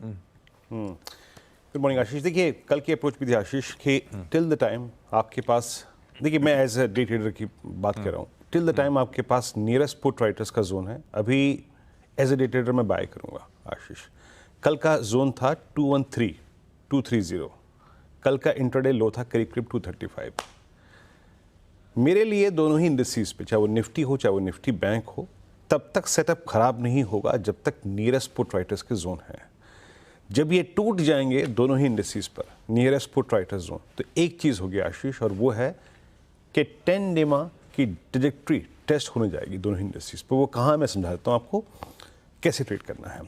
Good morning आशीष। देखिए कल की अप्रोच भी थी आशीष कि टिल द टाइम आपके पास, देखिए मैं एज ए डे ट्रेडर की बात कर रहा हूँ, टिल द टाइम आपके पास नियरेस्ट पुट राइटर्स का जोन है, अभी एज ए डे ट्रेडर मैं बाय करूँगा आशीष। कल का जोन था 213, कल का इंट्राडे लो था करीब करीब 235। मेरे लिए दोनों ही इंडस्ट्रीज पे, चाहे वो निफ्टी हो चाहे वो निफ्टी बैंक हो, तब तक सेटअप खराब नहीं होगा जब तक नियरेस्ट पुट राइटर्स के जोन है। जब ये टूट जाएंगे दोनों ही इंडस्ट्रीज पर नियरेस्ट पुट राइटर्स जोन, तो एक चीज़ होगी आशीष, और वो है कि 10 डेमा की ट्रैजेक्टरी टेस्ट होने जाएगी दोनों ही इंडस्ट्रीज पर। वो कहाँ, मैं समझा देता हूँ आपको कैसे ट्रेड करना है।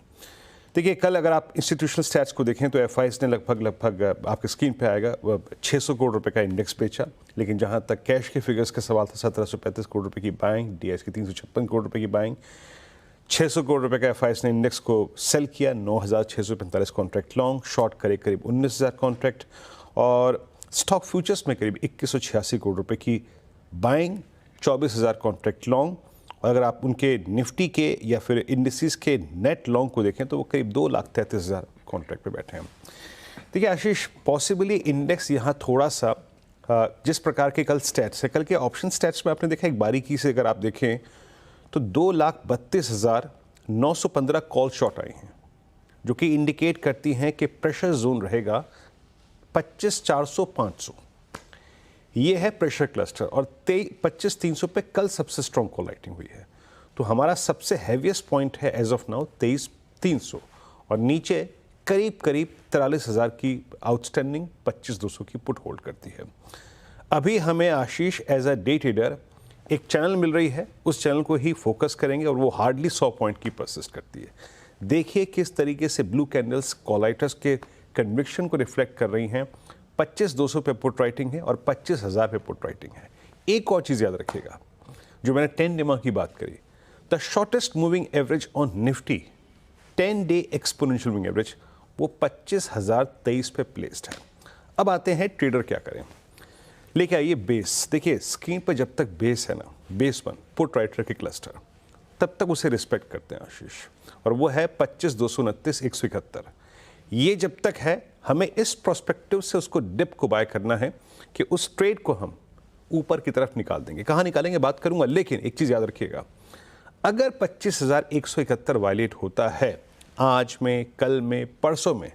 देखिए कल अगर आप इंस्टीट्यूशनल स्टैट्स को देखें तो एफआईएस ने लगभग आपके स्क्रीन पे आएगा 600 करोड़ रुपए का इंडेक्स बेचा, लेकिन जहां तक कैश के फिगर्स का सवाल था 1735 करोड़ रुपए की बाइंग, डीएस की 356 करोड़ रुपए की बाइंग, 600 करोड़ रुपए का एफआईएस ने इंडेक्स को सेल किया, 9645 कॉन्ट्रैक्ट लॉन्ग, शॉर्ट करे करीब 19000 कॉन्ट्रैक्ट, और स्टॉक फ्यूचर्स में करीब 2186 करोड़ रुपए की बाइंग, 24000 कॉन्ट्रैक्ट लॉन्ग। और अगर आप उनके निफ्टी के या फिर इंडिसेस के नेट लॉन्ग को देखें तो वो करीब 2,33,000 कॉन्ट्रैक्ट पे बैठे हैं। देखिए आशीष, पॉसिबली इंडेक्स यहाँ थोड़ा सा जिस प्रकार के कल स्टैट्स है, कल के ऑप्शन स्टैट्स में आपने देखा एक बारीकी से अगर आप देखें तो 2,32,915 कॉल शॉट आई हैं, जो कि इंडिकेट करती हैं कि प्रेशर जोन रहेगा 25,400-500। ये है प्रेशर क्लस्टर, और 25,300 पे कल सबसे स्ट्रॉन्ग कॉल राइटिंग हुई है। तो हमारा सबसे हैवीएस्ट पॉइंट है एज ऑफ नाउ 23,300, और नीचे करीब करीब 43,000 की आउटस्टैंडिंग 25,200 की पुट होल्ड करती है। अभी हमें आशीष एज अ डे ट्रेडर एक चैनल मिल रही है, उस चैनल को ही फोकस करेंगे, और वो हार्डली 100 पॉइंट की परसिस्ट करती है। देखिए किस तरीके से ब्लू कैंडल्स कॉल राइटर्स के कन्विक्शन को रिफ्लेक्ट कर रही हैं। 25,200 पे पुट राइटिंग है और 25,000 पे पुट राइटिंग है। एक और चीज़ याद रखिएगा, जो मैंने 10 डेमा की बात करी, the shortest moving average on Nifty 10 day exponential moving average, वो 25,023 पे प्लेस्ड है। अब आते हैं ट्रेडर क्या करें। लेके आइए बेस। देखिए स्क्रीन पर जब तक बेस है ना, बेस 1 पुट राइटर के क्लस्टर, तब तक उसे रिस्पेक्ट करते हैं आशीष, और वो है 25,229,171। ये जब तक है, हमें इस प्रोस्पेक्टिव से उसको डिप को बाय करना है कि उस ट्रेड को हम ऊपर की तरफ निकाल देंगे। कहाँ निकालेंगे बात करूंगा, लेकिन एक चीज़ याद रखिएगा, अगर 25,171 वायलेट होता है आज में, कल में, परसों में,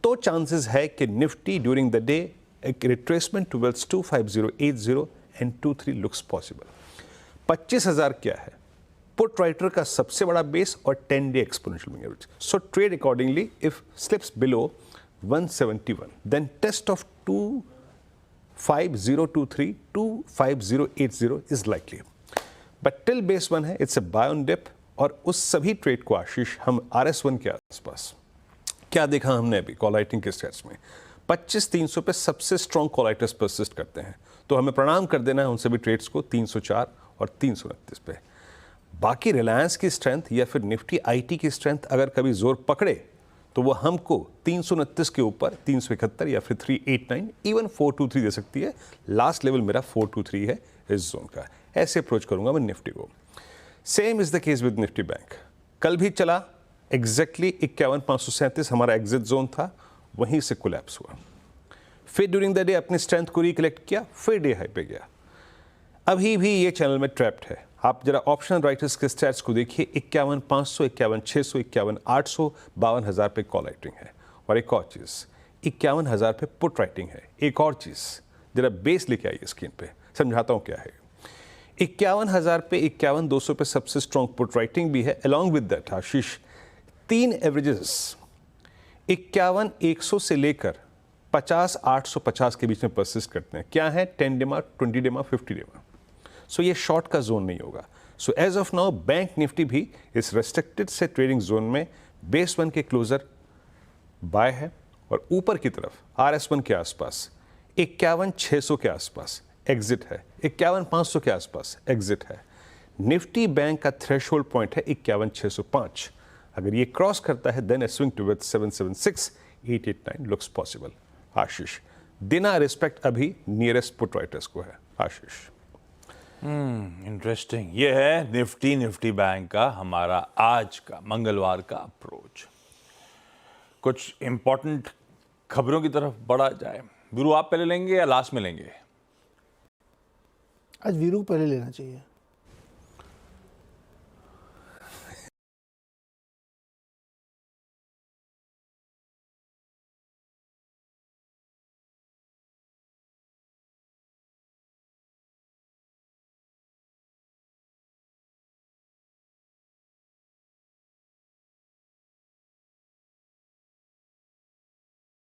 तो चांसेस है कि निफ्टी ड्यूरिंग द डे एक retracement towards 25080 and 23 looks possible. 25,000 क्या है, पुट राइटर का सबसे बड़ा बेस और 10 day exponential moving average. So trade accordingly, if slips below 171, then test of 25023, 25080 is likely. But till base 1 है, it's a buy on dip, और उस सभी ट्रेड को आशीष हम RS1 के आसपास क्या देखा हमने अभी कॉल राइटिंग के स्टेट्स में, 25,300 पे सबसे स्ट्रॉन्ग कॉल राइटर्स परसिस्ट करते हैं, तो हमें प्रणाम कर देना है उन सभी ट्रेड्स को 304 और 329 पे। बाकी रिलायंस की स्ट्रेंथ या फिर निफ्टी आईटी की स्ट्रेंथ अगर कभी जोर पकड़े तो वो हमको 329 के ऊपर 371 या फिर 389, इवन 423 दे सकती है। लास्ट लेवल मेरा 423 है इस जोन का। ऐसे अप्रोच करूंगा मैं निफ्टी को। Same is the case with Nifty bank. कल भी चला एग्जैक्टली 51,537 हमारा एग्जिट जोन था, वहीं से कोलैप्स हुआ। फिर ड्यूरिंग द डे अपनी स्ट्रेंथ को रिकलेक्ट किया, फिर डे हाई पे गया। अभी भी ये चैनल में ट्रैप्ड है। आप जरा ऑप्शन राइटर्स के स्टैट्स को देखिए, 51,500, 51,600, 51,800, 52,000 पे कॉल राइटिंग है। और एक और चीज़, 51,000 पे पुट राइटिंग है। एक और चीज़ जरा बेस लेके आइए स्क्रीन पे, समझाता हूँ क्या है। 51,000 पे 51,200 पे सबसे स्ट्रॉन्ग पुट राइटिंग भी है। Along with that Ashish, 3 averages 51,100 से लेकर 50,850 के बीच में परसिस्ट करते हैं। क्या है, 10 डेमा, 20 डेमा, 50 डेमा। सो ये शॉर्ट का जोन नहीं होगा। So as of now bank Nifty भी इस रेस्ट्रिक्टेड से ट्रेडिंग जोन में बेस 1 के क्लोजर बाय है, और ऊपर की तरफ RS1 के आसपास 51,600 के आसपास एग्जिट है, 51,500 के आसपास एग्जिट है। निफ्टी बैंक का थ्रेशोल्ड पॉइंट है 51,605। अगर ये क्रॉस करता है देन ए स्विंग टुवर्ड्स 776, 889 लुक्स पॉसिबल। आशीष, देना रिस्पेक्ट अभी नियरेस्ट पुट राइटर्स को है आशीष। इंटरेस्टिंग। ये है निफ्टी बैंक का हमारा आज का मंगलवार का अप्रोच। कुछ इंपॉर्टेंट खबरों की तरफ बढ़ा जाए। वीरू, आप पहले लेंगे या लास्ट में लेंगे? आज वीरू को पहले लेना चाहिए।